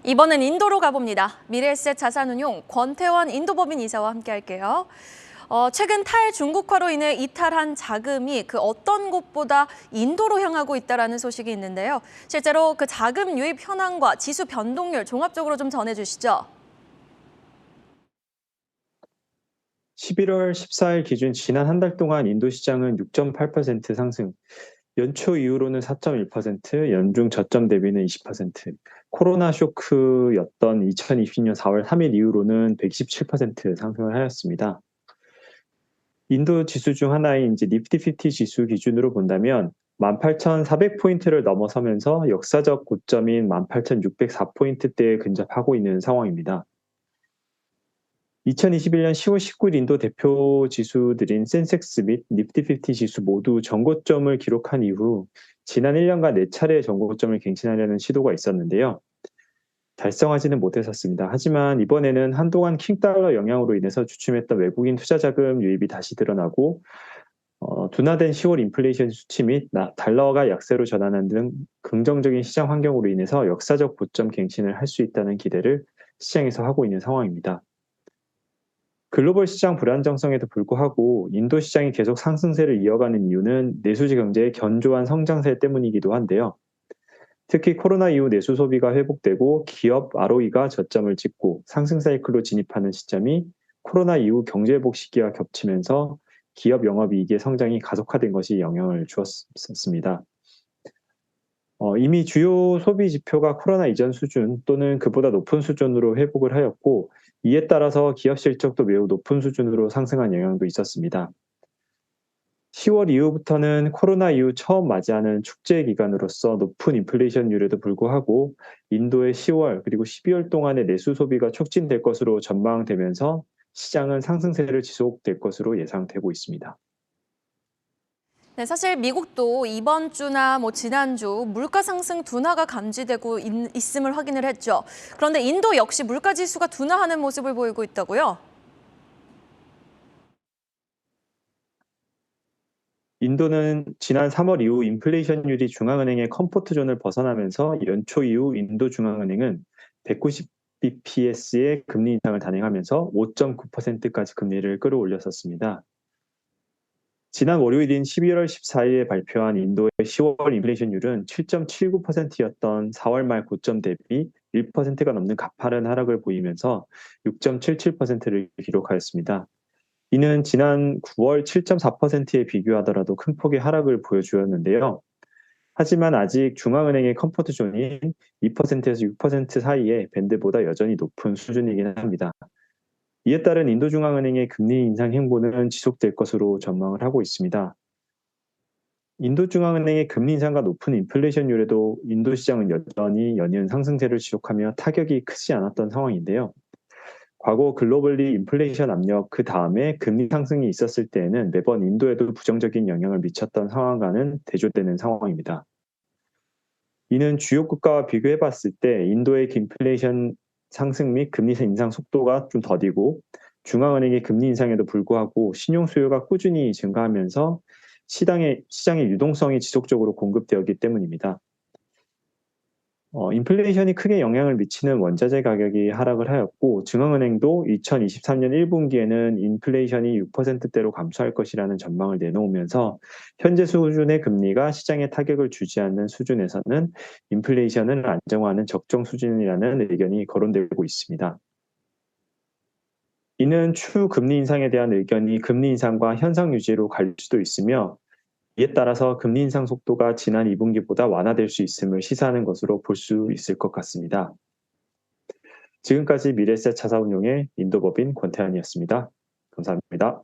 이번엔 인도로 가봅니다. 미래에셋 자산운용 권태원 인도법인 이사와 함께할게요. 최근 탈중국화로 인해 이탈한 자금이 그 어떤 곳보다 인도로 향하고 있다는 소식이 있는데요. 실제로 그 자금 유입 현황과 지수 변동률 종합적으로 좀 전해주시죠. 11월 14일 기준 지난 한 달 동안 인도 시장은 6.8% 상승, 연초 이후로는 4.1%, 연중 저점 대비는 20%, 코로나 쇼크였던 2020년 4월 3일 이후로는 127% 상승을 하였습니다. 인도 지수 중 하나인 니프티 50 지수 기준으로 본다면 18,400포인트를 넘어서면서 역사적 고점인 18,604포인트대에 근접하고 있는 상황입니다. 2021년 10월 19일 인도 대표 지수들인 센섹스 및 니프티 50 지수 모두 전고점을 기록한 이후 지난 1년간 4차례 전고점을 갱신하려는 시도가 있었는데요. 달성하지는 못했었습니다. 하지만 이번에는 한동안 킹달러 영향으로 인해서 주춤했던 외국인 투자자금 유입이 다시 드러나고 둔화된 10월 인플레이션 수치 및 달러가 약세로 전환한 등 긍정적인 시장 환경으로 인해서 역사적 고점 갱신을 할 수 있다는 기대를 시장에서 하고 있는 상황입니다. 글로벌 시장 불안정성에도 불구하고 인도 시장이 계속 상승세를 이어가는 이유는 내수지 경제의 견조한 성장세 때문이기도 한데요. 특히 코로나 이후 내수 소비가 회복되고 기업 ROE가 저점을 찍고 상승 사이클로 진입하는 시점이 코로나 이후 경제 회복 시기와 겹치면서 기업 영업이익의 성장이 가속화된 것이 영향을 주었습니다. 이미 주요 소비 지표가 코로나 이전 수준 또는 그보다 높은 수준으로 회복을 하였고 이에 따라서 기업 실적도 매우 높은 수준으로 상승한 영향도 있었습니다. 10월 이후부터는 코로나 이후 처음 맞이하는 축제 기간으로서 높은 인플레이션율에도 불구하고 인도의 10월 그리고 12월 동안의 내수 소비가 촉진될 것으로 전망되면서 시장은 상승세를 지속될 것으로 예상되고 있습니다. 네, 사실 미국도 이번 주나 지난주 물가 상승 둔화가 감지되고 있음을 확인을 했죠. 그런데 인도 역시 물가 지수가 둔화하는 모습을 보이고 있다고요? 인도는 지난 3월 이후 인플레이션율이 중앙은행의 컴포트 존을 벗어나면서 연초 이후 인도 중앙은행은 190bps의 금리 인상을 단행하면서 5.9%까지 금리를 끌어올렸었습니다. 지난 월요일인 12월 14일에 발표한 인도의 10월 인플레이션율은 7.79%였던 4월 말 고점 대비 1%가 넘는 가파른 하락을 보이면서 6.77%를 기록하였습니다. 이는 지난 9월 7.4%에 비교하더라도 큰 폭의 하락을 보여주었는데요. 하지만 아직 중앙은행의 컴포트 존인 2%에서 6% 사이의 밴드보다 여전히 높은 수준이긴 합니다. 이에 따른 인도중앙은행의 금리 인상 행보는 지속될 것으로 전망을 하고 있습니다. 인도중앙은행의 금리 인상과 높은 인플레이션율에도 인도 시장은 여전히 연이은 상승세를 지속하며 타격이 크지 않았던 상황인데요. 과거 글로벌리 인플레이션 압력 그 다음에 금리 상승이 있었을 때에는 매번 인도에도 부정적인 영향을 미쳤던 상황과는 대조되는 상황입니다. 이는 주요 국가와 비교해 봤을 때 인도의 인플레이션 상승 및 금리 인상 속도가 좀 더디고 중앙은행의 금리 인상에도 불구하고 신용 수요가 꾸준히 증가하면서 시장의 유동성이 지속적으로 공급되었기 때문입니다. 인플레이션이 크게 영향을 미치는 원자재 가격이 하락을 하였고 중앙은행도 2023년 1분기에는 인플레이션이 6%대로 감소할 것이라는 전망을 내놓으면서 현재 수준의 금리가 시장에 타격을 주지 않는 수준에서는 인플레이션을 안정화하는 적정 수준이라는 의견이 거론되고 있습니다. 이는 추후 금리 인상에 대한 의견이 금리 인상과 현상 유지로 갈 수도 있으며 이에 따라서 금리 인상 속도가 지난 2분기보다 완화될 수 있음을 시사하는 것으로 볼 수 있을 것 같습니다. 지금까지 미래에셋 자산운용의 인도법인 권태환이었습니다. 감사합니다.